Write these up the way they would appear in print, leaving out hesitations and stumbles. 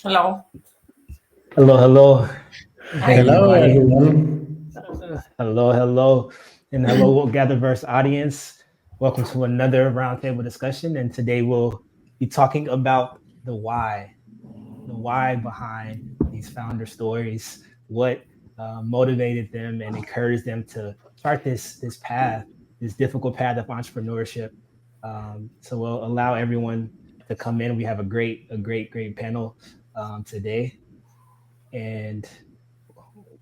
Hello. Hello, hello. Hey, Hi. Hello, everybody. everyone. Hello. And hello, GatherVerse audience. Welcome to another Roundtable Discussion. And today we'll be talking about the why behind these founder stories, what motivated them and encouraged them to chart this path, this difficult path of entrepreneurship. So we'll allow everyone to come in. We have a great panel today. And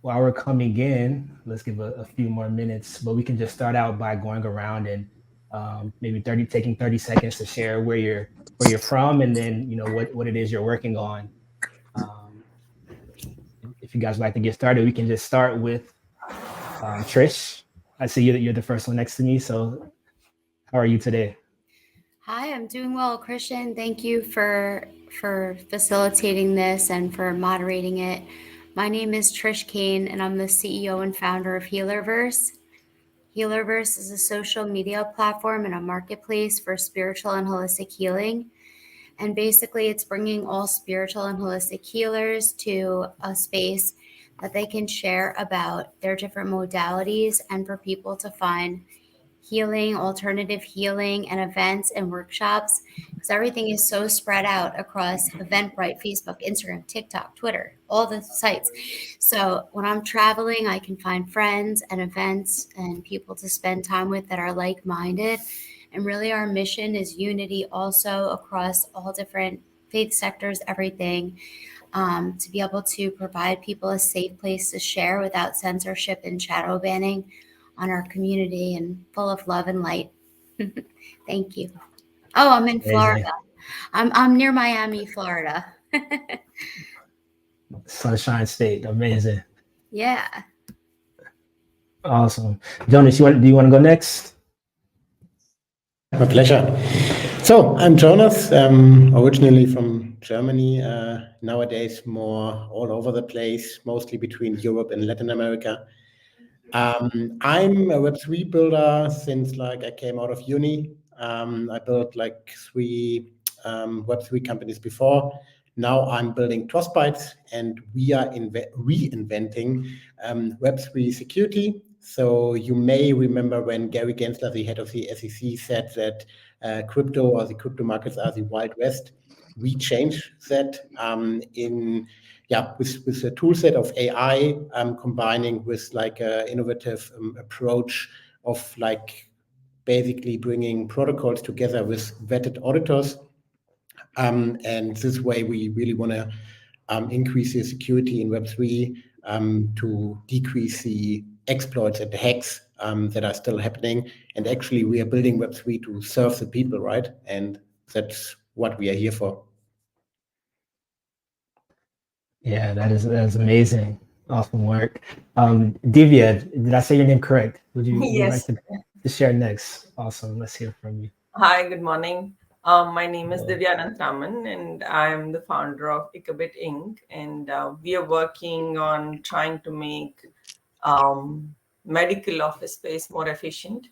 while we're coming in, let's give a few more minutes, but we can just start out by going around and maybe taking 30 seconds to share where you're from, and then what it is you're working on. Um, if you guys would like to get started, we can just start with Trish. I see you're the first one next to me. So how are you today? Hi, I'm doing well, Christian. Thank you for facilitating this and for moderating it. My name is Trish Kane, and I'm the CEO and founder of HealerVerse. HealerVerse is a social media platform and a marketplace for spiritual and holistic healing. And basically, it's bringing all spiritual and holistic healers to a space that they can share about their different modalities and for people to find healing, alternative healing, and events and workshops, because everything is so spread out across Eventbrite, Facebook, Instagram, TikTok, Twitter, all the sites. So when I'm traveling, I can find friends and events and people to spend time with that are like-minded. And really our mission is unity also across all different faith sectors, everything, to be able to provide people a safe place to share without censorship and shadow banning on our community, and full of love and light. Thank you. Oh, I'm in Florida. I'm near Miami, Florida. Sunshine State, amazing, Yeah. awesome. Jonas, do you want to go next? My pleasure. So I'm Jonas, originally from Germany, nowadays more all over the place, mostly between Europe and Latin America. I'm a Web3 builder since I came out of uni. I built three Web3 companies before. Now I'm building Trustbytes, and we are reinventing Web3 security. So you may remember when Gary Gensler, the head of the SEC, said that crypto or the crypto markets are the Wild West. We changed that with a tool set of AI, combining with an innovative approach of basically bringing protocols together with vetted auditors. And this way we really want to increase the security in Web3 to decrease the exploits and the hacks that are still happening. And actually we are building Web3 to serve the people, right? And that's what we are here for. Yeah, that is amazing. Awesome work. Divya, did I say your name correct? Would you like Yes. to share next? Awesome. Let's hear from you. Hi, good morning. My name is Divya Anantraman, and I'm the founder of Ikabit Inc. And we are working on trying to make medical office space more efficient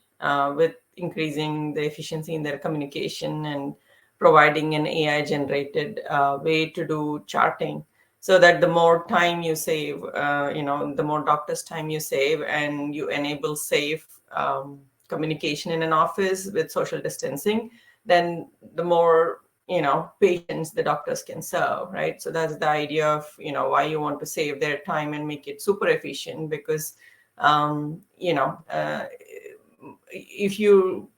with increasing the efficiency in their communication and providing an AI-generated way to do charting, so that the more time you save, the more doctors' time you save, and you enable safe communication in an office with social distancing, then the more patients the doctors can serve, right? So that's the idea of why you want to save their time and make it super efficient, because if you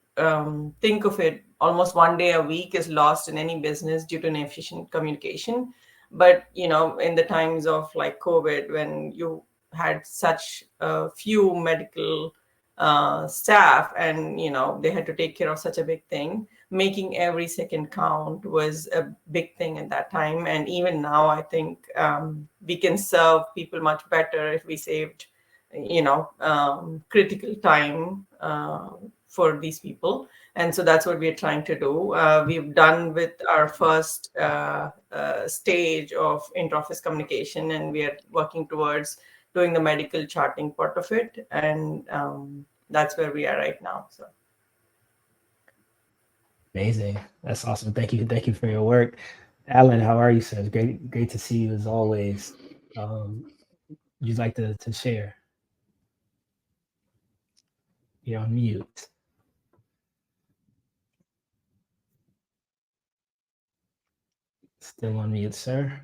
think of it, almost one day a week is lost in any business due to inefficient communication. But in the times of COVID, when you had such few medical staff, and they had to take care of such a big thing, making every second count was a big thing at that time. And even now I think we can serve people much better if we saved critical time for these people. And so that's what we're trying to do. We've done with our first stage of inter-office communication, and we are working towards doing the medical charting part of it. And that's where we are right now. So Amazing. That's awesome. Thank you for your work. Alan, how are you, sir? It's great to see you as always. Would you like to share? You're on mute. Still on mute, sir.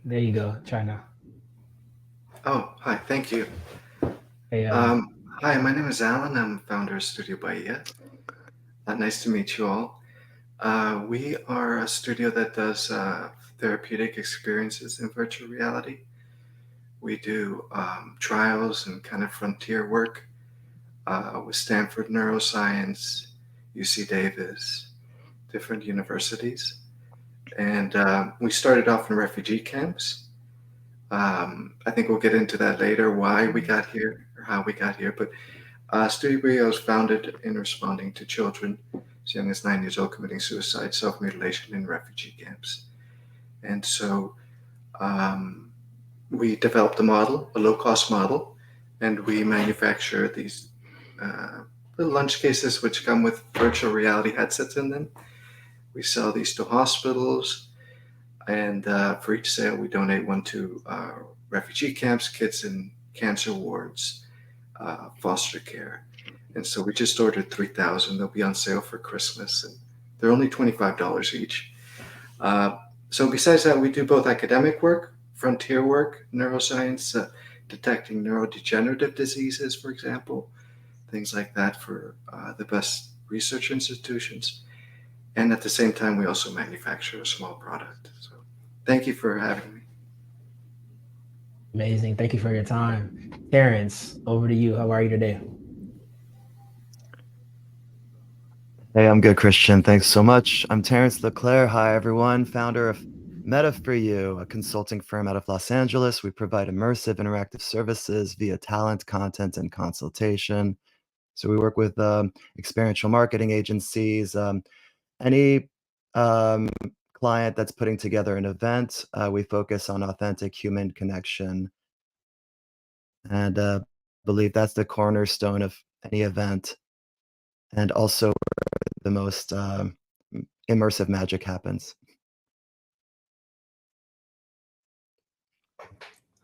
There you go. Try now. Oh, hi, thank you. Hey, Hi, my name is Alan. I'm founder of Studio Bahia. Nice to meet you all. We are a studio that does therapeutic experiences in virtual reality. We do trials and kind of frontier work with Stanford Neuroscience, UC Davis, different universities. And we started off in refugee camps. I think we'll get into that later, why we got here or how we got here. But Studio Bahia was founded in responding to children as young as 9 years old committing suicide, self-mutilation in refugee camps. And so we developed a model, a low-cost model, and we manufacture these little lunch cases which come with virtual reality headsets in them. We sell these to hospitals, and for each sale, we donate one to refugee camps, kids in cancer wards, foster care. And so we just ordered 3,000. They'll be on sale for Christmas, and they're only $25 each. So besides that, we do both academic work, frontier work, neuroscience, detecting neurodegenerative diseases, for example, things like that for the best research institutions. And at the same time, we also manufacture a small product. So thank you for having me. amazing. Thank you for your time. Terrence, over to you. How are you today? Hey, I'm good, Christian. Thanks so much. I'm Terrence Leclerc. Hi, everyone. Founder of Meta for You, a consulting firm out of Los Angeles. We provide immersive interactive services via talent, content, and consultation. So we work with experiential marketing agencies, any client that's putting together an event. We focus on authentic human connection, and believe that's the cornerstone of any event. And also the most immersive magic happens.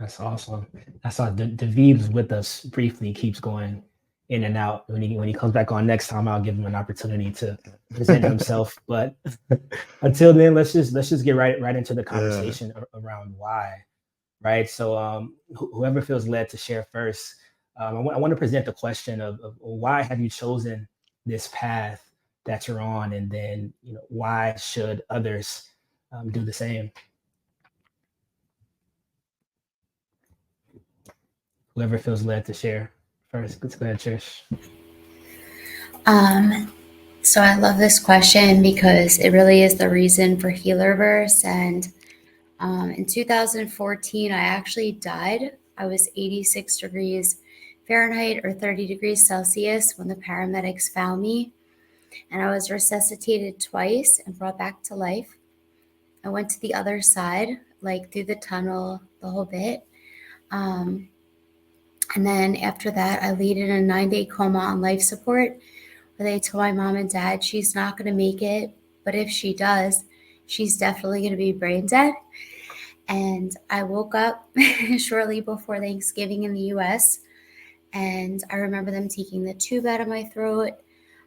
That's awesome. I saw David's with us briefly, keeps going in and out. When he comes back on next time, I'll give him an opportunity to present himself. But until then, let's just get right into the conversation around why, right? So whoever feels led to share first, I want to present the question of why have you chosen this path that you're on, and then why should others do the same? Whoever feels led to share first. Let's go ahead, Trish. So I love this question because it really is the reason for HealerVerse. And in 2014, I actually died. I was 86 degrees Fahrenheit or 30 degrees Celsius when the paramedics found me. And I was resuscitated twice and brought back to life. I went to the other side, like through the tunnel, the whole bit. And then after that, I laid in a 9-day coma on life support, where they told my mom and dad she's not going to make it, but if she does, she's definitely going to be brain dead. And I woke up shortly before Thanksgiving in the US, and I remember them taking the tube out of my throat.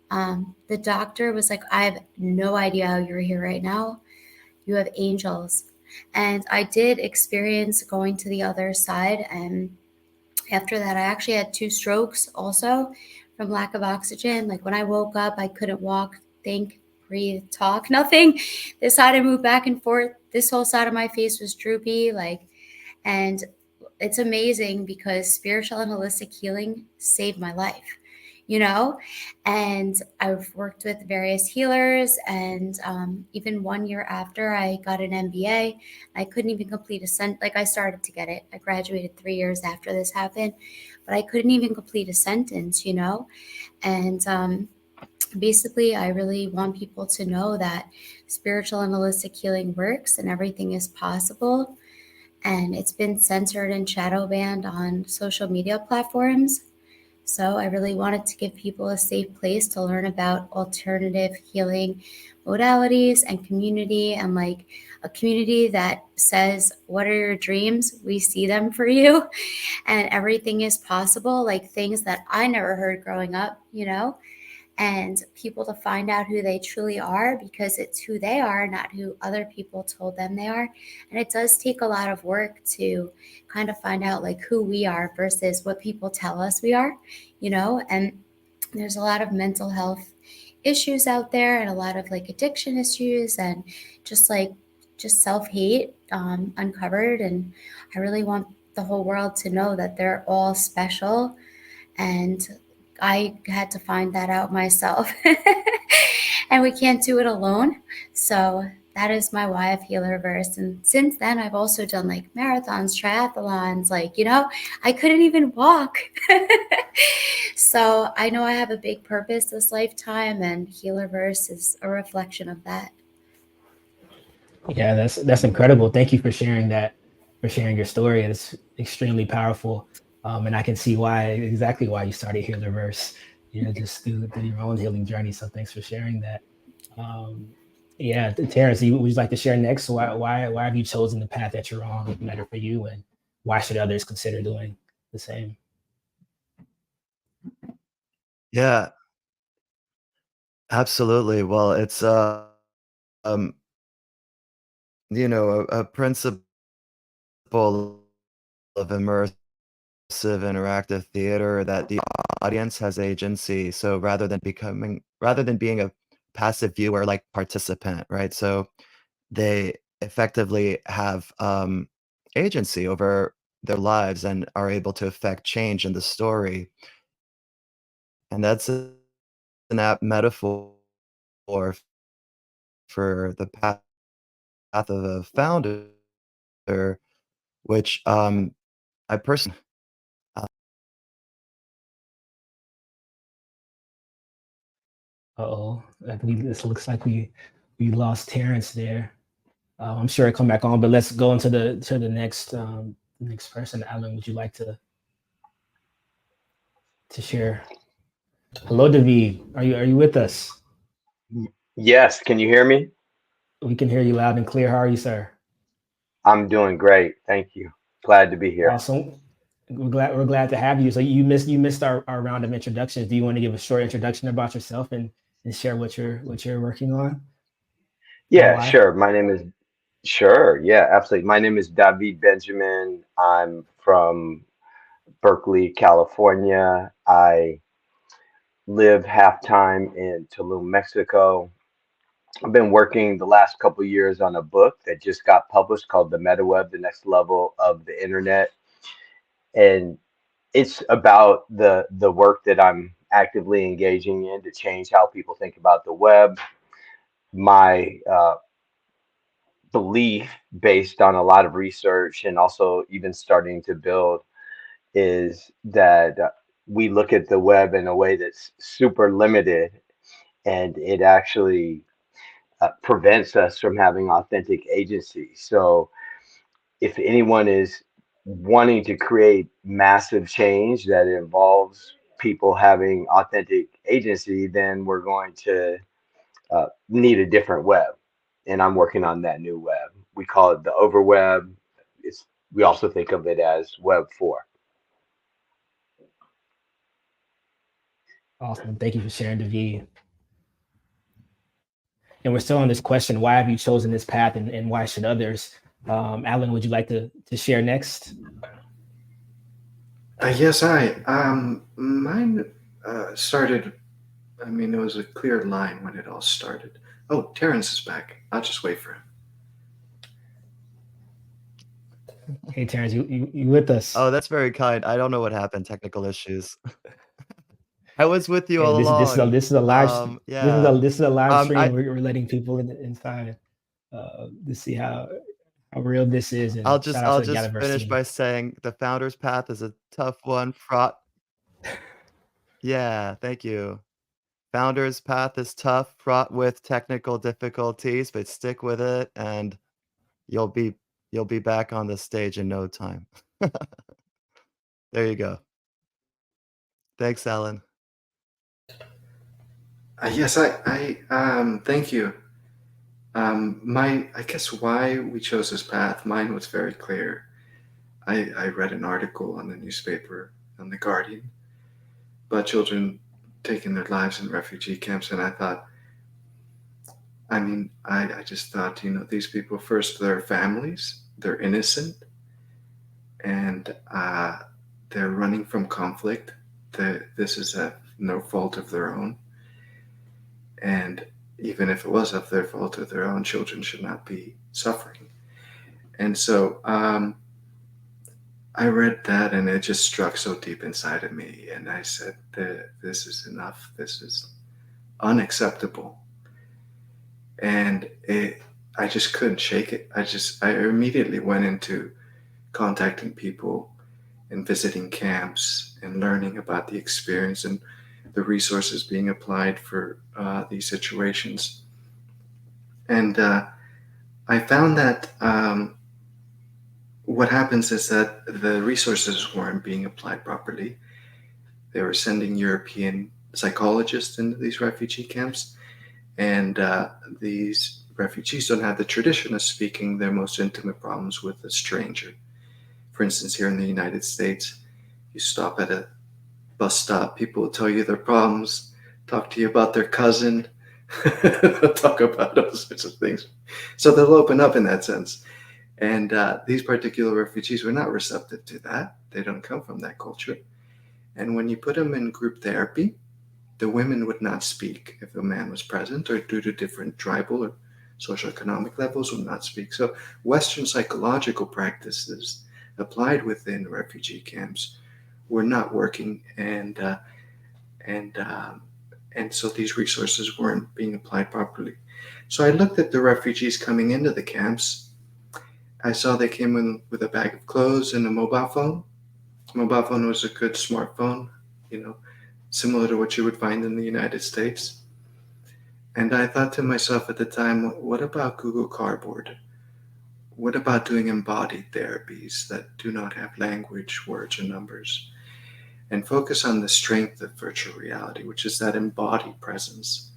The doctor was like, I have no idea how you're here right now. You have angels. And I did experience going to the other side, and after that, I actually had 2 strokes also from lack of oxygen. Like when I woke up, I couldn't walk, think, breathe, talk, nothing. This side I moved back and forth. This whole side of my face was droopy. And it's amazing because spiritual and holistic healing saved my life, and I've worked with various healers, and even 1 year after I got an MBA, I couldn't even complete I started to get it. I graduated 3 years after this happened, but I couldn't even complete a sentence, and basically I really want people to know that spiritual and holistic healing works and everything is possible. And it's been censored and shadow banned on social media platforms. So I really wanted to give people a safe place to learn about alternative healing modalities and community, and like a community that says, what are your dreams? We see them for you, and everything is possible, like things that I never heard growing up, and people to find out who they truly are, because it's who they are, not who other people told them they are. And it does take a lot of work to kind of find out like who we are versus what people tell us we are, and there's a lot of mental health issues out there, and a lot of like addiction issues, and just self-hate uncovered. And I really want the whole world to know that they're all special, and I had to find that out myself. And we can't do it alone. So that is my why of HealerVerse. And since then, I've also done like marathons, triathlons, I couldn't even walk. So I know I have a big purpose this lifetime, and HealerVerse is a reflection of that. Yeah, that's incredible. Thank you for sharing that, for sharing your story. It's extremely powerful, and I can see exactly why you started HealerVerse. Just through your own healing journey. So thanks for sharing that. Yeah, Terrence, would you like to share next? Why have you chosen the path that you're on with Better for You, and why should others consider doing the same? Yeah, absolutely. Well, it's um, a principle of immersive interactive theater that the audience has agency. So rather than being a passive viewer, like participant, right? So they effectively have agency over their lives and are able to affect change in the story. And that's an apt metaphor for the path of a founder, which I personally. Uh-oh, I believe this looks like we lost Terrence there. I'm sure he'll come back on, but let's go into the next person. Alan, would you like to share? Hello, David. Are you with us? Yes, can you hear me? We can hear you loud and clear. How are you, sir? I'm doing great. Thank you. Glad to be here. Awesome. We're glad to have you. So you missed our round of introductions. Do you want to give a short introduction about yourself and share what you're working on and Yeah, why? sure. Sure. Yeah, absolutely. My name is David Benjamin. I'm from Berkeley, California. I live half time in Tulum, Mexico. I've been working the last couple years on a book that just got published called The MetaWeb, The Next Level of the Internet. And it's about the work that I'm actively engaging in to change how people think about the web. My belief, based on a lot of research and also even starting to build, is that we look at the web in a way that's super limited, and it actually prevents us from having authentic agency. So if anyone is wanting to create massive change that involves people having authentic agency, then we're going to need a different web. And I'm working on that new web. We call it the overweb. We also think of it as Web 4. Awesome. Thank you for sharing, David. And we're still on this question: why have you chosen this path, and why should others? Alan, would you like to share next? Yes, mine started. I mean, it was a clear line when it all started. Oh, Terrence is back. I'll just wait for him. Hey, Terrence, you with us? Oh, that's very kind. I don't know what happened. Technical issues. I was with you Hey, all along. this is a live Yeah. this is a live stream. I We're letting people inside to see how real this is. And shout out I'll to the just GatherVerse finish team. by saying the founder's path is a tough one, fraught. Yeah, thank you. Founder's path is tough, fraught with technical difficulties, but stick with it and you'll be back on the stage in no time. There you go. Thanks, Alan. Yes, thank you. I guess why we chose this path, mine was very clear. I read an article on the newspaper, on The Guardian, about children taking their lives in refugee camps, and I thought, I just thought, these people, first, their families, they're innocent, and they're running from conflict. This is no fault of their own. And even if it was of their fault or their own, children should not be suffering. And so I read that, and it just struck so deep inside of me. And I said, this is enough. This is unacceptable. And I just couldn't shake it. I immediately went into contacting people and visiting camps and learning about the experience and the resources being applied for these situations. And I found that what happens is that the resources weren't being applied properly. They were sending European psychologists into these refugee camps, and these refugees don't have the tradition of speaking their most intimate problems with a stranger. For instance, here in the United States, you stop at a bus stop, people will tell you their problems, talk to you about their cousin, talk about all sorts of things. So they'll open up in that sense. And these particular refugees were not receptive to that. They don't come from that culture. And when you put them in group therapy, the women would not speak if a man was present, or due to different tribal or socioeconomic levels would not speak. So Western psychological practices applied within refugee camps were not working, and so these resources weren't being applied properly. So I looked at the refugees coming into the camps. I saw they came in with a bag of clothes and a mobile phone. A mobile phone was a good smartphone, similar to what you would find in the United States. And I thought to myself at the time, what about Google Cardboard? What about doing embodied therapies that do not have language, words, or numbers? And focus on the strength of virtual reality, which is that embodied presence.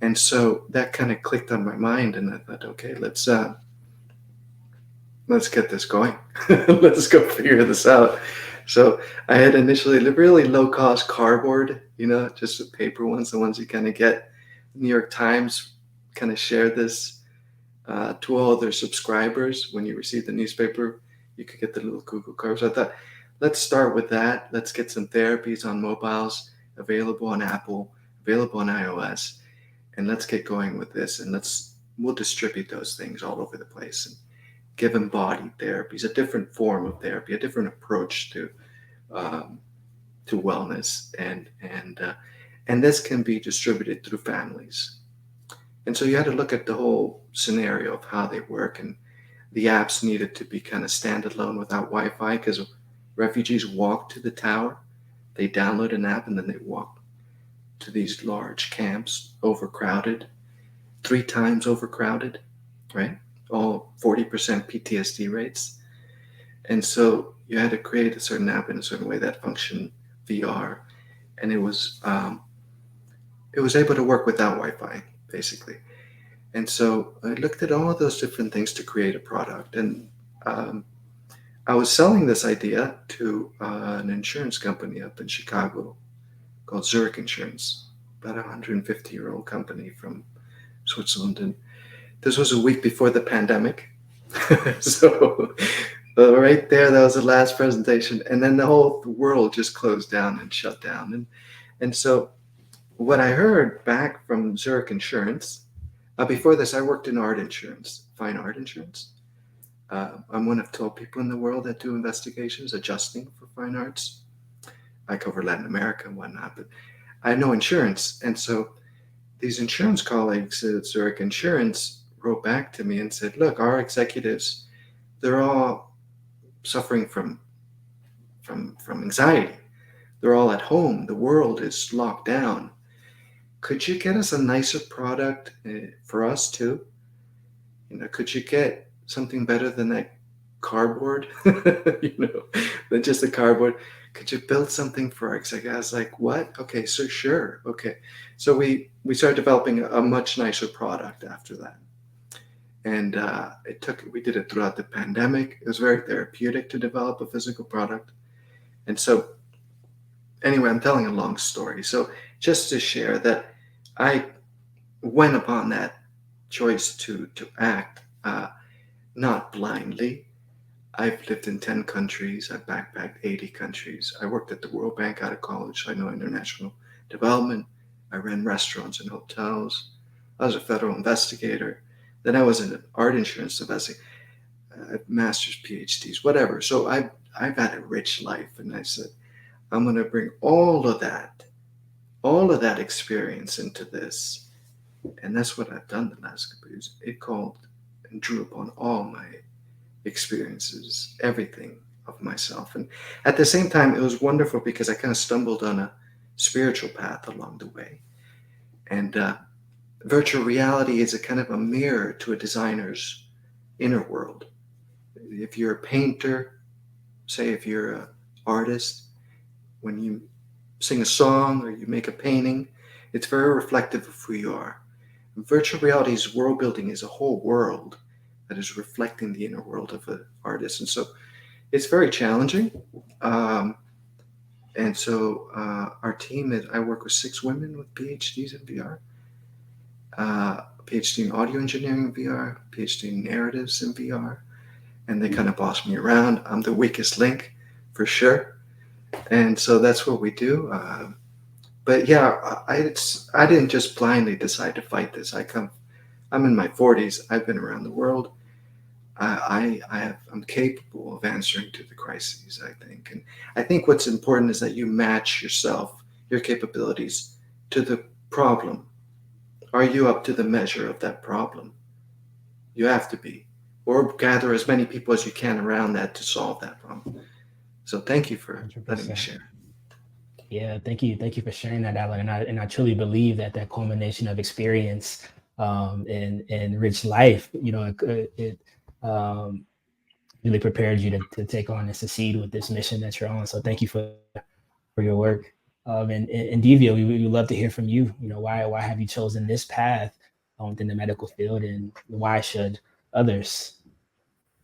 And so that kind of clicked on my mind, and I thought, okay, let's get this going. Let's go figure this out. So I had initially really low-cost cardboard, just the paper ones, the ones you kind of get. New York Times kind of shared this to all their subscribers. When you receive the newspaper, you could get the little Google cards. So I thought, let's start with that. Let's get some therapies on mobiles, available on Apple, available on iOS, and let's get going with this. And we'll distribute those things all over the place and give embodied therapies, a different form of therapy, a different approach to wellness, and this can be distributed through families. And so you had to look at the whole scenario of how they work, and the apps needed to be kind of standalone without Wi-Fi, because refugees walk to the tower, they download an app, and then they walk to these large camps, overcrowded, 3 times overcrowded, right? All 40% PTSD rates. And so you had to create a certain app in a certain way that functioned VR, and it was able to work without Wi-Fi, basically. And so I looked at all of those different things to create a product, and I was selling this idea to an insurance company up in Chicago called Zurich Insurance, about a 150-year-old company from Switzerland. And this was a week before the pandemic. So right there, that was the last presentation. And then the whole world just closed down and shut down. And so what I heard back from Zurich Insurance, before this, I worked in art insurance, fine art insurance. I'm one of 12 people in the world that do investigations, adjusting for fine arts. I cover Latin America and whatnot, but I know insurance. And so these insurance colleagues at Zurich Insurance wrote back to me and said, look, our executives, they're all suffering from anxiety. They're all at home. The world is locked down. Could you get us a nicer product for us too? Could you get something better than that cardboard, than just the cardboard? could you build something for our executive? I was like, what? Okay, so sure. Okay. So we started developing a much nicer product after that. And we did it throughout the pandemic. It was very therapeutic to develop a physical product. And so anyway, I'm telling a long story. So just to share that I went upon that choice to act, not blindly. I've lived in 10 countries. I've backpacked 80 countries. I worked at the World Bank out of college. I know international development. I ran restaurants and hotels. I was a federal investigator. Then I was an art insurance investigator, master's, PhDs, whatever. So I've had a rich life. And I said, I'm going to bring all of that experience into this. And that's what I've done the last couple of years. It called and drew upon all my experiences, everything of myself. And at the same time, it was wonderful because I kind of stumbled on a spiritual path along the way. And virtual reality is a kind of a mirror to a designer's inner world. If you're a painter, say if you're an artist, when you sing a song or you make a painting, it's very reflective of who you are. And virtual reality's world building is a whole world that is reflecting the inner world of an artist. And so it's very challenging. And so our team, I work with 6 women with PhDs in VR, PhD in audio engineering in VR, PhD in narratives in VR, and they kind of boss me around. I'm the weakest link for sure. And so that's what we do. But yeah, I didn't just blindly decide to fight this. I'm in my 40s. I've been around the world. I'm capable of answering to the crises, I think. And I think what's important is that you match yourself, your capabilities, to the problem. Are you up to the measure of that problem? You have to be. Or gather as many people as you can around that to solve that problem. So thank you for 100%. letting me share. Yeah, thank you for sharing that, Alan. And I truly believe that culmination of experience and rich life, it really prepared you to take on and succeed with this mission that you're on. So thank you for your work. And Divya, we would love to hear from you. Why have you chosen this path within the medical field, and why should others?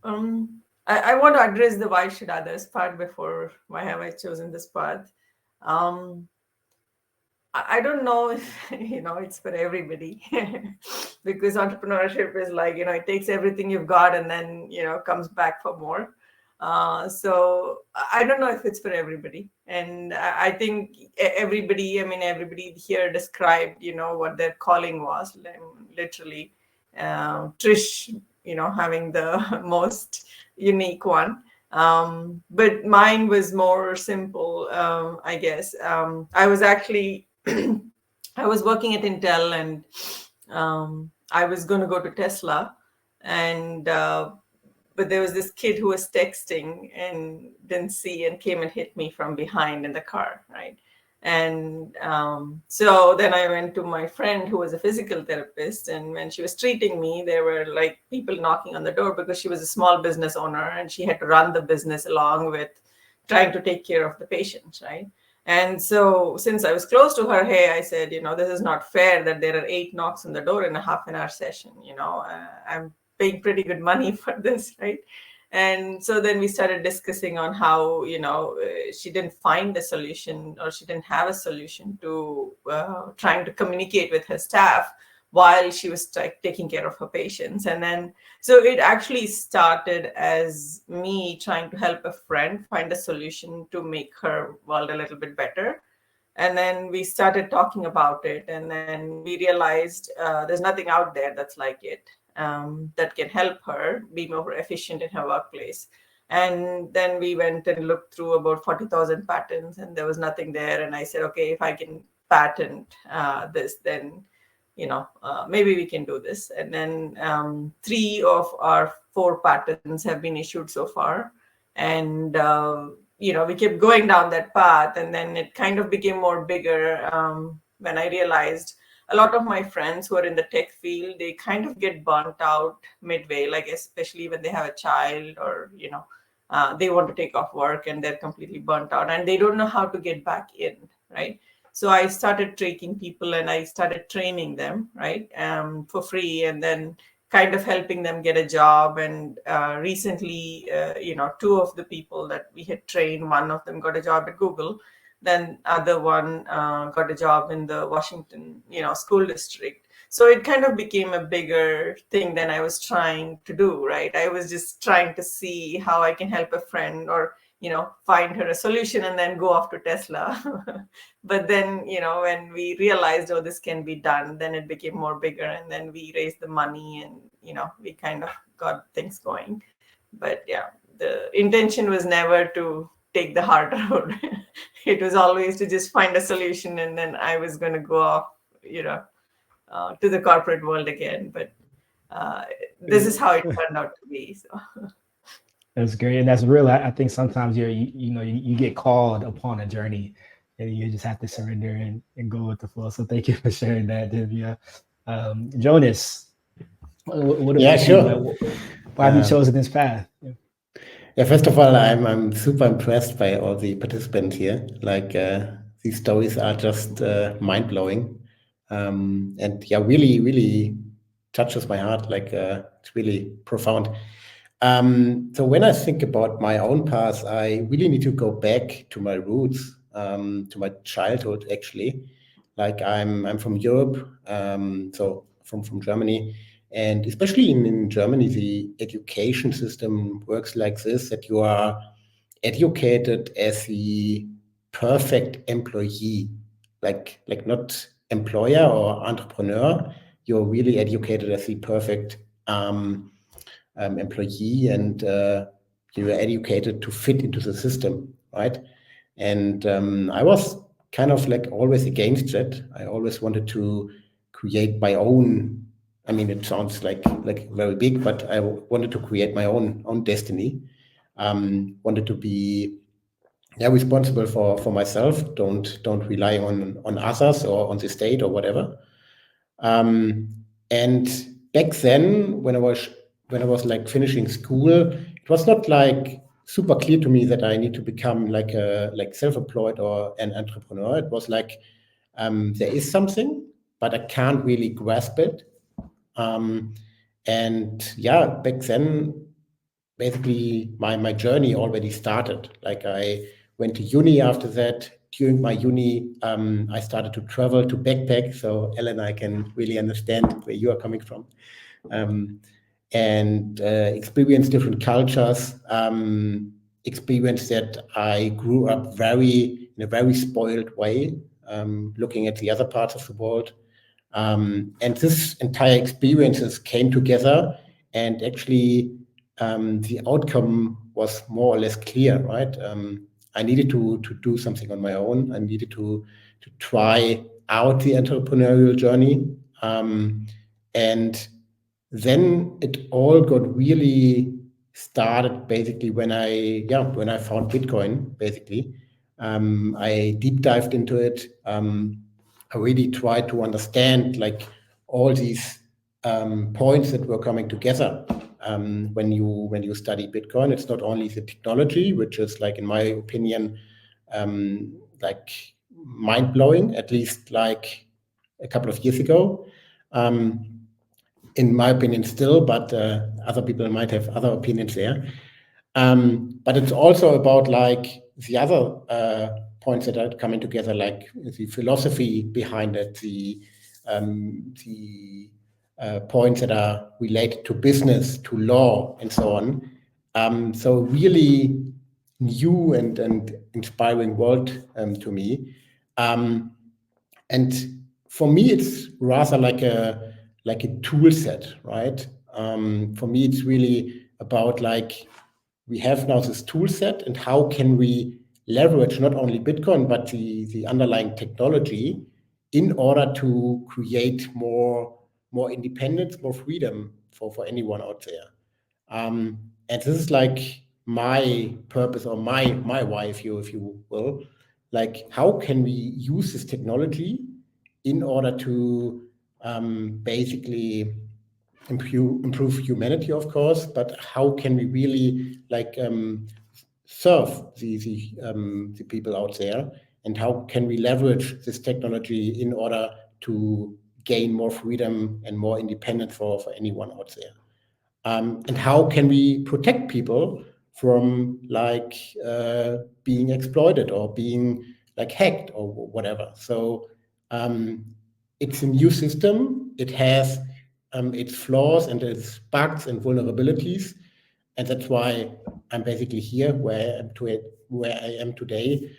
I want to address the why should others part before why have I chosen this path. I don't know if it's for everybody because entrepreneurship is like it takes everything you've got and then comes back for more. So I don't know if it's for everybody, and I think everybody here described what their calling was, literally. Trish having the most unique one. But mine was more simple, I guess. I was actually I was working at Intel, and I was going to go to Tesla, and but there was this kid who was texting and didn't see and came and hit me from behind in the car, right? And so then I went to my friend who was a physical therapist, and when she was treating me, there were like people knocking on the door because she was a small business owner and she had to run the business along with trying to take care of the patients, right? And so since I was close to her, hey, I said, this is not fair that there are 8 knocks on the door in a half-an-hour session. I'm paying pretty good money for this, right? And so then we started discussing on how, she didn't find a solution, or she didn't have a solution to trying to communicate with her staff while she was taking care of her patients. And then, so it actually started as me trying to help a friend find a solution to make her world a little bit better. And then we started talking about it, and then we realized there's nothing out there that's like it, that can help her be more efficient in her workplace. And then we went and looked through about 40,000 patents, and there was nothing there. And I said, okay, if I can patent this, then maybe we can do this. And then 3 of our 4 patents have been issued so far. And we kept going down that path, and then it kind of became more bigger when I realized a lot of my friends who are in the tech field, they kind of get burnt out midway, like especially when they have a child, or they want to take off work and they're completely burnt out and they don't know how to get back in, right? So I started taking people and I started training them, right, for free, and then kind of helping them get a job. And recently, two of the people that we had trained, one of them got a job at Google, then other one got a job in the Washington, school district. So it kind of became a bigger thing than I was trying to do, right? I was just trying to see how I can help a friend or, find her a solution and then go off to Tesla. But then, when we realized, oh, this can be done, then it became more bigger. And then we raised the money and, we kind of got things going. But yeah, the intention was never to take the hard road. It was always to just find a solution. And then I was going to go off, to the corporate world again. But this is how it turned out to be. So. That's great, and that's real. I think sometimes you get called upon a journey, and you just have to surrender and go with the flow. So thank you for sharing that, Divya. Jonas, what about sure. you? Why have you chosen this path? Yeah, first of all, I'm super impressed by all the participants here. Like these stories are just mind blowing, and yeah, really, really touches my heart. Like it's really profound. So when I think about my own past, I really need to go back to my roots, to my childhood. Actually, like I'm from Europe, so from Germany, and especially in Germany, the education system works like this: that you are educated as the perfect employee, like not employer or entrepreneur. You're really educated as the perfect employee, and you were educated to fit into the system, right? And I was kind of like always against it. I always wanted to create my own. I mean, it sounds like very big, but I wanted to create my own destiny. Wanted to be responsible for myself. Don't rely on others or on the state or whatever. And back then, when I was like finishing school, it was not like super clear to me that I need to become like self-employed or an entrepreneur. It was like there is something, but I can't really grasp it. And yeah, back then, basically my journey already started. Like I went to uni after that. During my uni, I started to travel, to backpack. So Ellen, I can really understand where you are coming from. And experience different cultures, experience that I grew up in a very spoiled way, looking at the other parts of the world. And this entire experiences came together, and actually the outcome was more or less clear, right? I needed to do something on my own. I needed to try out the entrepreneurial journey. And then it all got really started basically when I found Bitcoin, basically. I deep dived into it. I really tried to understand like all these points that were coming together. When you study Bitcoin, it's not only the technology, which is like, in my opinion, like mind blowing, at least like a couple of years ago. In my opinion still, but other people might have other opinions there. But it's also about like the other points that are coming together, like the philosophy behind it, the points that are related to business, to law, and so on. So really new and inspiring world to me. And for me, it's rather like a tool set, right? For me, it's really about like, we have now this tool set, and how can we leverage not only Bitcoin, but the underlying technology in order to create more independence, more freedom for anyone out there. And this is like my purpose, or my why, if you will. Like, how can we use this technology in order to basically improve humanity, of course, but how can we really serve the people out there, and how can we leverage this technology in order to gain more freedom and more independence for anyone out there? And how can we protect people from being exploited or being hacked or whatever? So it's a new system. It has its flaws and its bugs and vulnerabilities, and that's why I'm basically here where I am today,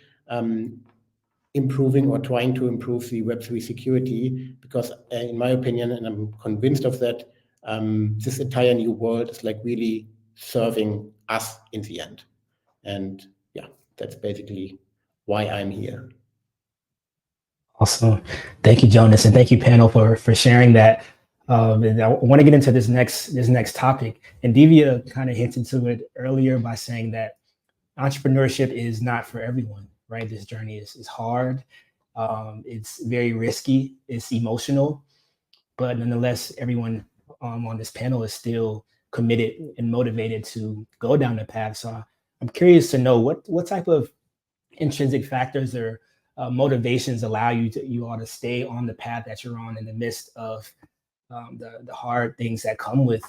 improving or trying to improve the Web3 security, because in my opinion, and I'm convinced of that, this entire new world is really serving us in the end. And yeah, that's basically why I'm here. Awesome. Thank you, Jonas, and thank you, panel, for sharing that. And I want to get into this next topic. And Divya kind of hinted to it earlier by saying that entrepreneurship is not for everyone, right? This journey is hard. It's very risky. It's emotional, but nonetheless, everyone on this panel is still committed and motivated to go down the path. So I'm curious to know what type of intrinsic factors or motivations allow you all to stay on the path that you're on in the midst of the hard things that come with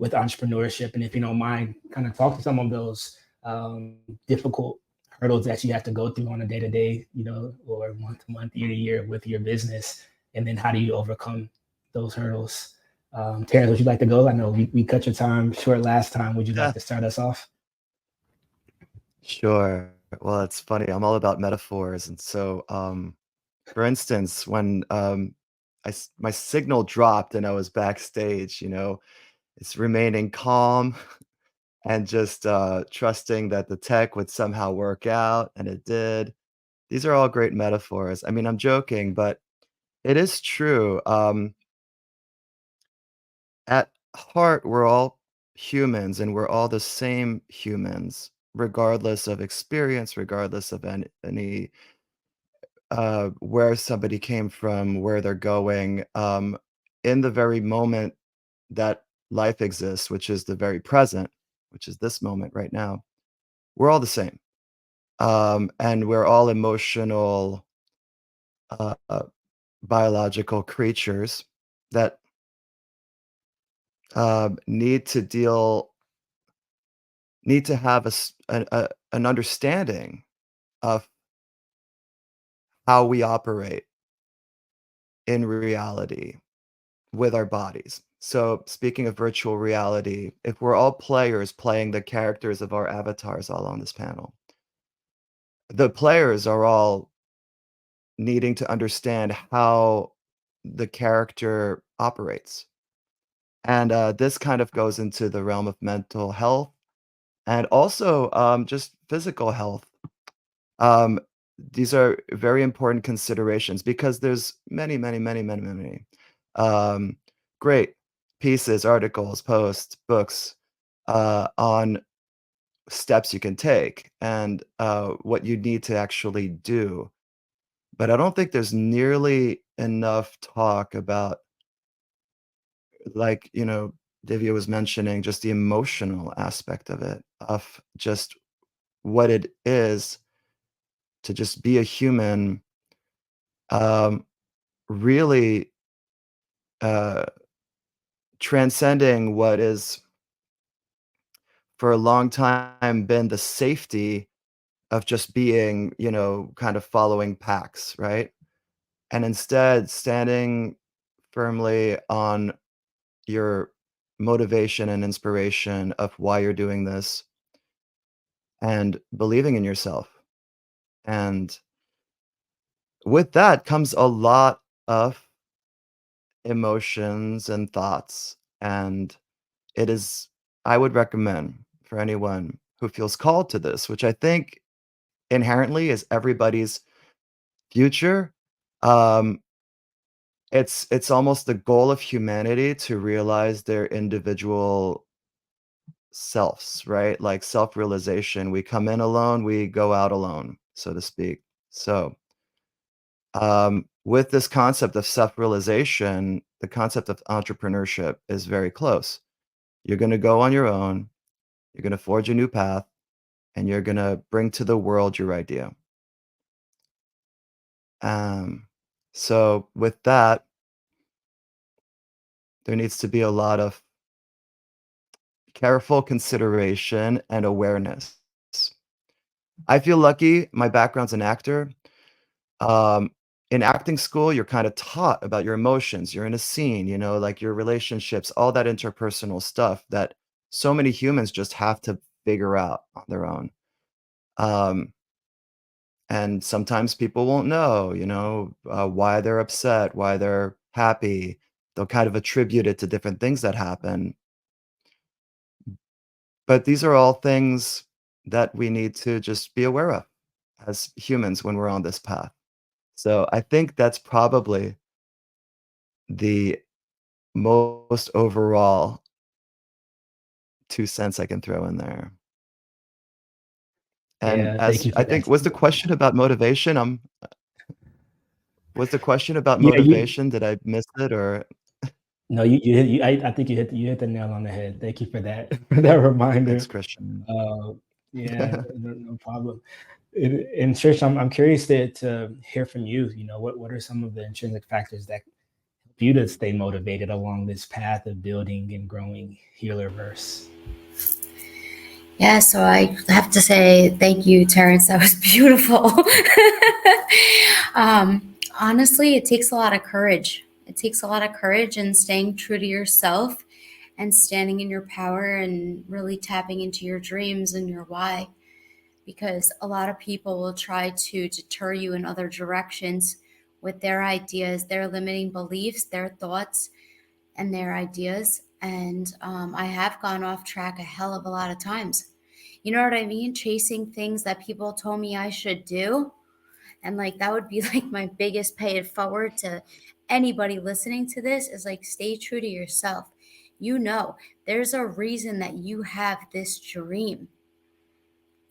entrepreneurship. And if you don't mind, kind of talk to some of those difficult hurdles that you have to go through on a day-to-day, or month to month, year to year with your business, and then how do you overcome those hurdles? Terrence, would you like to go? I know we cut your time short last time. Would you like to start us off? Sure. Well, it's funny. I'm all about metaphors. And so, for instance, when my signal dropped and I was backstage, it's remaining calm and just trusting that the tech would somehow work out, and it did. These are all great metaphors. I mean, I'm joking, but it is true. At heart, we're all humans, and we're all the same humans, regardless of experience, regardless of any where somebody came from, where they're going. In the very moment that life exists, which is the very present, which is this moment right now, we're all the same. And we're all emotional, uh, biological creatures that need to have an understanding of how we operate in reality with our bodies. So, speaking of virtual reality, if we're all players playing the characters of our avatars all on this panel, the players are all needing to understand how the character operates. And this kind of goes into the realm of mental health and also just physical health. Um, these are very important considerations because there's many, many, many, many, many um, great pieces, articles, posts, books on steps you can take and what you need to actually do. But I don't think there's nearly enough talk about, like, Divya was mentioning, just the emotional aspect of it, of just what it is to just be a human, um, really uh, transcending what is for a long time been the safety of just being, kind of following packs, right? And instead standing firmly on your motivation and inspiration of why you're doing this and believing in yourself. And with that comes a lot of emotions and thoughts. And it is, I would recommend for anyone who feels called to this, which I think inherently is everybody's future. Um, it's almost the goal of humanity to realize their individual selves, right? Like self-realization. We come in alone, we go out alone, so to speak. So, with this concept of self-realization, the concept of entrepreneurship is very close. You're going to go on your own, you're going to forge a new path, and you're going to bring to the world your idea. So with that, there needs to be a lot of careful consideration and awareness. I feel lucky. My background's an actor. In acting school, you're kind of taught about your emotions. You're in a scene, you know, like your relationships, all that interpersonal stuff that so many humans just have to figure out on their own. And sometimes people won't know, you know, why they're upset, why they're happy. They'll kind of attribute it to different things that happen. But these are all things that we need to just be aware of as humans when we're on this path. So I think that's probably the most overall 2 cents I can throw in there. And Yeah, thank as you for I that. think was the question about motivation? Was the question about Yeah, motivation? Did I miss it or no, I think you hit the nail on the head. Thank you for that for that reminder. thanks, Christian. Yeah, no problem. And Trish, I'm curious to hear from you. You know, what are some of the intrinsic factors that help you to stay motivated along this path of building and growing HealerVerse? Yeah, so I have to say thank you, Terrence. That was beautiful. Honestly, it takes a lot of courage. It takes a lot of courage in staying true to yourself and standing in your power and really tapping into your dreams and your why. Because a lot of people will try to deter you in other directions with their ideas, their limiting beliefs, their thoughts, and their ideas. And I have gone off track a hell of a lot of times. You know what I mean? Chasing things that people told me I should do. And like that would be like my biggest pay it forward to anybody listening to this is like stay true to yourself. You know, there's a reason that you have this dream.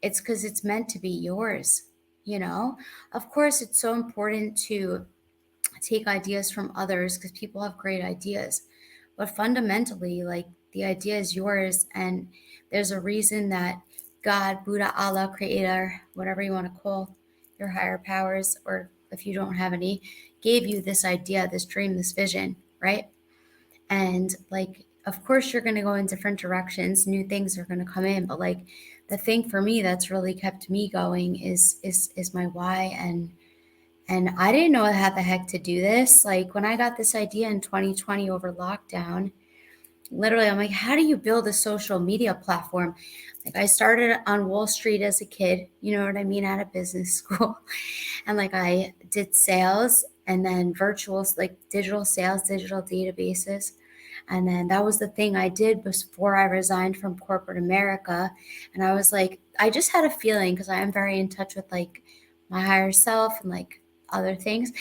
It's because it's meant to be yours, you know? Of course, it's so important to take ideas from others because people have great ideas. But fundamentally, like the idea is yours, and there's a reason that God, Buddha, Allah, Creator, whatever you want to call your higher powers, or if you don't have any, gave you this idea, this dream, this vision, right? And like, of course, you're going to go in different directions. New things are going to come in, but like the thing for me that's really kept me going is my why. And I didn't know how the heck to do this. Like when I got this idea in 2020 over lockdown, literally, I'm like, how do you build a social media platform? Like I started on Wall Street as a kid, you know what I mean, out of business school. And like I did sales and then virtual, like digital sales, digital databases. And then that was the thing I did before I resigned from corporate America. And I was like, I just had a feeling because I am very in touch with like my higher self and like other things.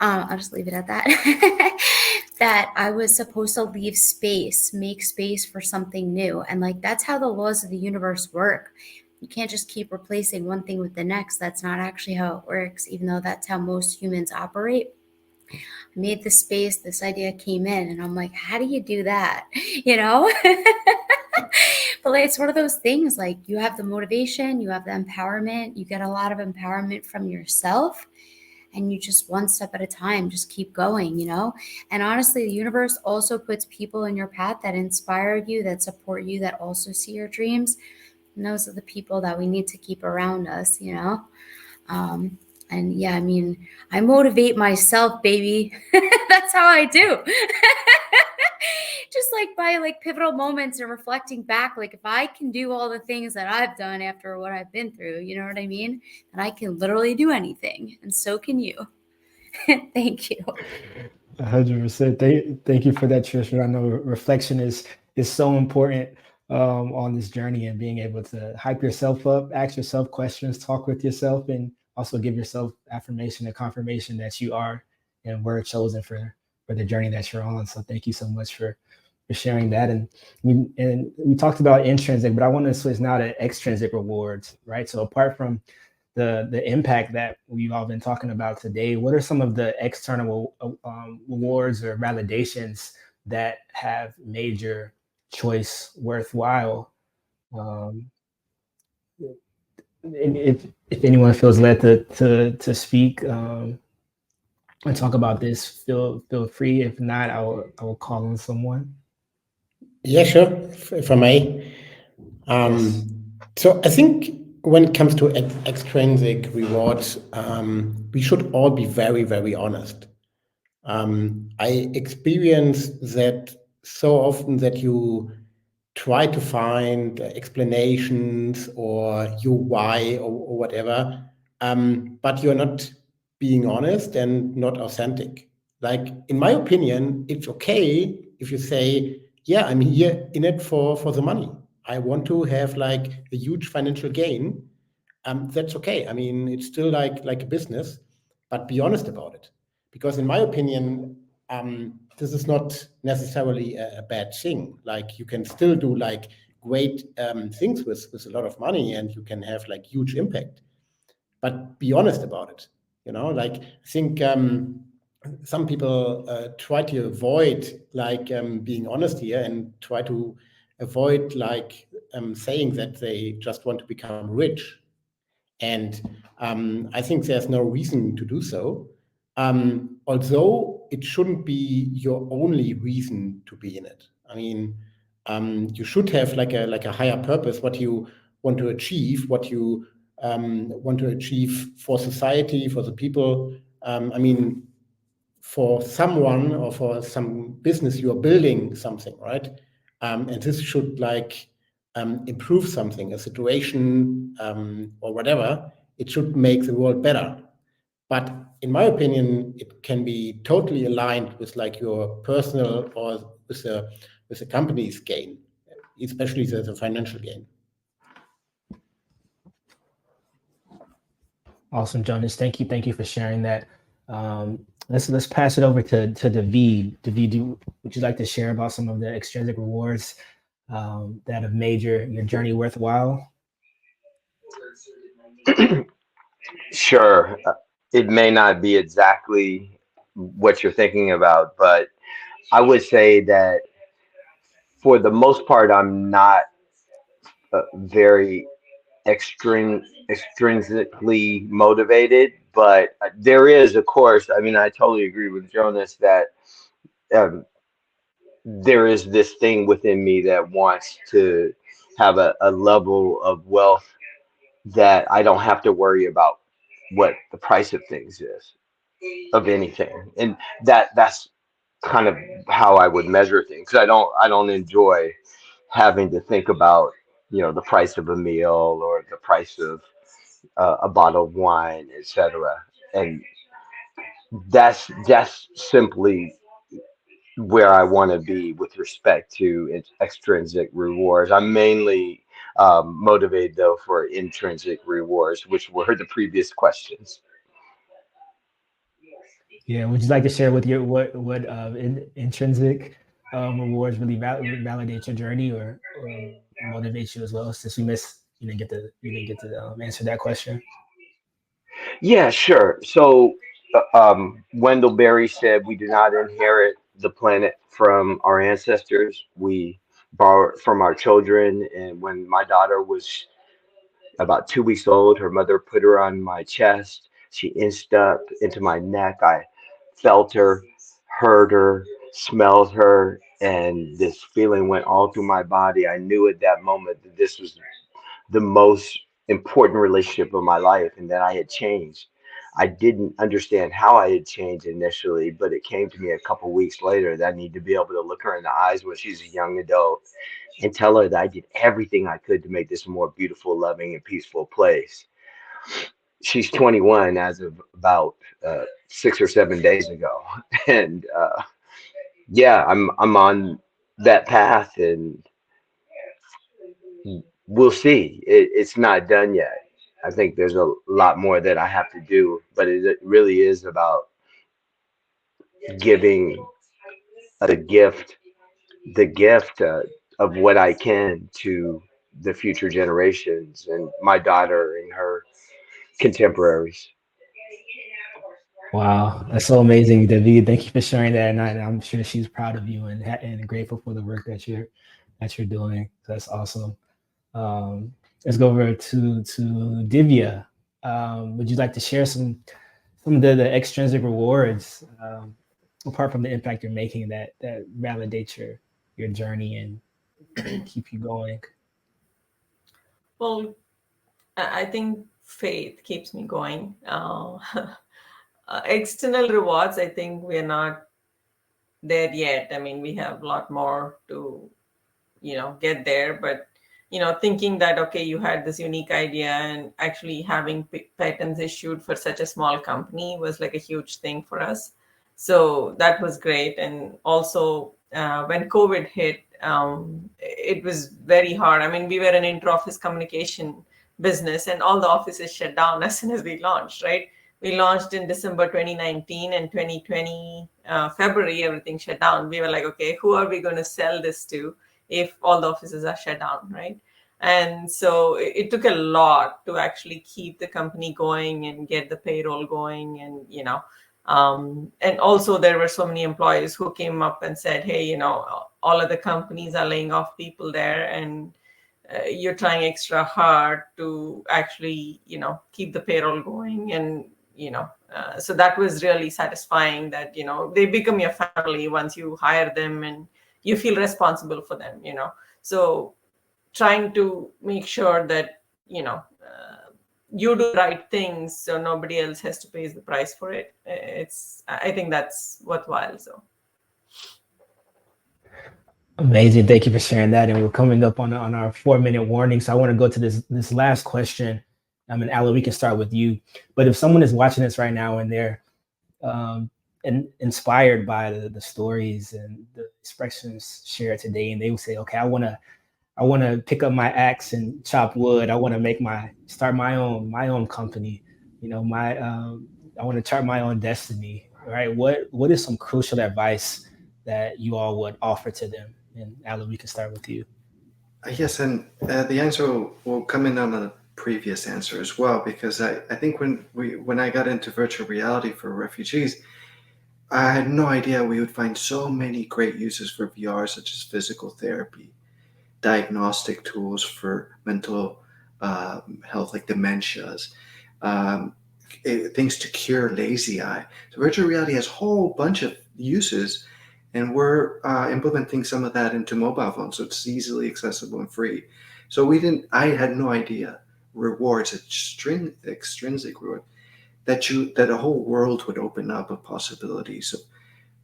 I'll just leave it at that. That I was supposed to leave space, make space for something new. And like, that's how the laws of the universe work. You can't just keep replacing one thing with the next. That's not actually how it works, even though that's how most humans operate. I made the space, this idea came in, and I'm like, how do you do that? You know? But like, it's one of those things, like you have the motivation, you have the empowerment, you get a lot of empowerment from yourself. And you just one step at a time, just keep going, you know? And honestly, the universe also puts people in your path that inspire you, that support you, that also see your dreams. And those are the people that we need to keep around us, you know? And yeah, I mean, I motivate myself, baby. That's how I do. Just like by like pivotal moments and reflecting back, like if I can do all the things that I've done after what I've been through, you know what I mean? And I can literally do anything, and so can you. Thank you. 100%. Thank you for that, Trisha. I know reflection is so important on this journey, and being able to hype yourself up, ask yourself questions, talk with yourself, and also give yourself affirmation and confirmation that you are and were chosen for the journey that you're on. So thank you so much for sharing that. And we talked about intrinsic, but I want to switch now to extrinsic rewards, right? So apart from the impact that we've all been talking about today, what are some of the external rewards or validations that have made your choice worthwhile? If anyone feels led to speak and talk about this, feel free. If not, I will call on someone. Yeah, sure. If I may. Yes. So I think when it comes to extrinsic rewards, we should all be very, very honest. I experience that so often that you try to find explanations or your why or whatever, but you're not being honest and not authentic. Like, in my opinion, it's okay if you say, yeah, I'm here in it for the money. I want to have like a huge financial gain. That's okay. I mean, it's still like a business, but be honest about it. Because in my opinion, this is not necessarily a bad thing. Like, you can still do like great things with a lot of money, and you can have like huge impact. But be honest about it. Like, I think some people try to avoid like being honest here, and try to avoid like saying that they just want to become rich. And I think there's no reason to do so. Although it shouldn't be your only reason to be in it. I mean, you should have like a higher purpose, what you want to achieve, what you want to achieve for society, for the people. I mean, for someone or for some business, you are building something, right? And this should like improve something, a situation or whatever. It should make the world better. But in my opinion, it can be totally aligned with like your personal or with the company's gain, especially the financial gain. Awesome, Jonas. Thank you for sharing that. Let's pass it over to David. David, would you like to share about some of the extrinsic rewards that have made your journey worthwhile? Sure. It may not be exactly what you're thinking about, but I would say that for the most part, I'm not very extrinsically motivated, but there is, of course, I mean, I totally agree with Jonas that um, there is this thing within me that wants to have a level of wealth that I don't have to worry about what the price of things is, of anything. And that's kind of how I would measure things. 'Cause I don't enjoy having to think about, the price of a meal or the price of a bottle of wine, etc. And that's simply where I want to be with respect to extrinsic rewards. I'm mainly motivated though for intrinsic rewards, which were the previous questions. Yeah, would you like to share with your what intrinsic rewards really validate your journey or motivate you as well? Since you didn't get to answer that question. Yeah, sure. So, Wendell Berry said we do not inherit the planet from our ancestors. We borrow it from our children. And when my daughter was about 2 weeks old, her mother put her on my chest. She inched up into my neck. I felt her, heard her, smelled her, and this feeling went all through my body. I knew at that moment that this was the most important relationship of my life and that I had changed. I didn't understand how I had changed initially, but it came to me a couple weeks later that I need to be able to look her in the eyes when she's a young adult and tell her that I did everything I could to make this a more beautiful, loving, and peaceful place. She's 21 as of about 6 or 7 days ago, and yeah, I'm on that path, and we'll see. It's not done yet. I think there's a lot more that I have to do, but it really is about giving the gift, of what I can to the future generations. And my daughter in her contemporaries. Wow, that's so amazing, David. Thank you for sharing that, and I'm sure she's proud of you and grateful for the work that you're doing. That's awesome. Let's go over to Divya. Would you like to share some of the extrinsic rewards, apart from the impact you're making, that validate your journey and keep you going? Well, I think faith keeps me going. External rewards, I think we're not there yet. I mean, we have a lot more to, get there. But, thinking that, okay, you had this unique idea and actually having patents issued for such a small company was like a huge thing for us. So that was great. And also, when COVID hit, it was very hard. I mean, we were an inter-office communication business and all the offices shut down as soon as we launched, right? We launched in December 2019, and 2020, February, everything shut down. We were like, okay, who are we going to sell this to if all the offices are shut down, right? And so it took a lot to actually keep the company going and get the payroll going. And, and also there were so many employees who came up and said, hey, all of the companies are laying off people there, and you're trying extra hard to actually, keep the payroll going. And, so that was really satisfying that, they become your family once you hire them and you feel responsible for them, So trying to make sure that, you do the right things so nobody else has to pay the price for it. I think that's worthwhile. So. Amazing. Thank you for sharing that. And we're coming up on our 4-minute warning. So I want to go to this last question. And Ala, we can start with you. But if someone is watching this right now and they're inspired by the stories and the expressions shared today, and they will say, okay, I want to pick up my axe and chop wood. I want to start my own company. I want to chart my own destiny. Right? What is some crucial advice that you all would offer to them? And Alan, we can start with you. Yes, and the answer will come in on the previous answer as well, because I think when I got into virtual reality for refugees, I had no idea we would find so many great uses for VR, such as physical therapy, diagnostic tools for mental health like dementias, things to cure lazy eye. So virtual reality has a whole bunch of uses, and we're implementing some of that into mobile phones, so it's easily accessible and free. So I had no idea rewards, extrinsic reward, that a whole world would open up of possibilities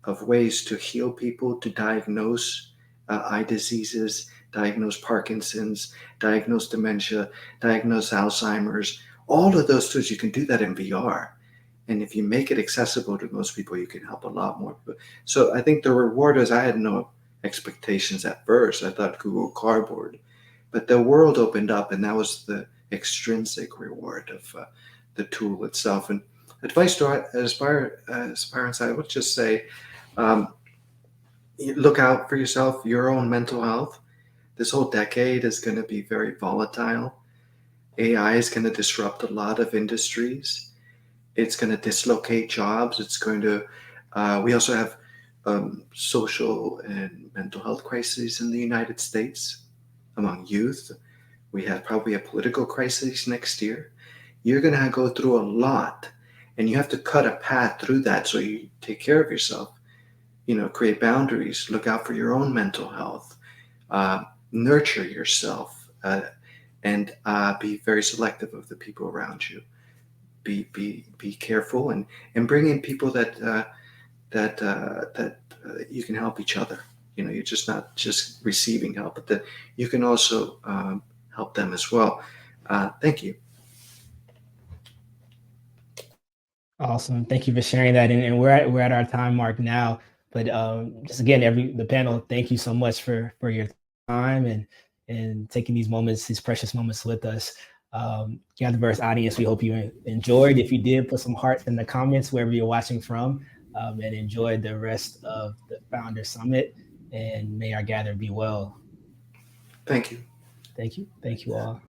of ways to heal people, to diagnose eye diseases, diagnose Parkinson's, diagnose dementia, diagnose Alzheimer's. All of those tools, you can do that in VR. And if you make it accessible to most people, you can help a lot more. So I think the reward is, I had no expectations at first. I thought Google Cardboard. But the world opened up, and that was the extrinsic reward of the tool itself. And advice to aspirants, I would just say, look out for yourself, your own mental health. This whole decade is going to be very volatile. AI is going to disrupt a lot of industries. It's going to dislocate jobs. It's going to, we also have social and mental health crises in the United States among youth. We have probably a political crisis next year. You're going to go through a lot, and you have to cut a path through that so you take care of yourself. Create boundaries, look out for your own mental health, nurture yourself, and be very selective of the people around you. Be careful and bring in people that you can help each other. You're just not just receiving help, but that you can also help them as well. Thank you. Awesome. Thank you for sharing that. And we're at our time mark now. But just again, the panel, thank you so much for your time and taking these precious moments with us. GatherVerse audience, we hope you enjoyed. If you did, put some hearts in the comments wherever you're watching from, and enjoy the rest of the Founder Summit. And may our gather be well. Thank you. Thank you. Thank you all.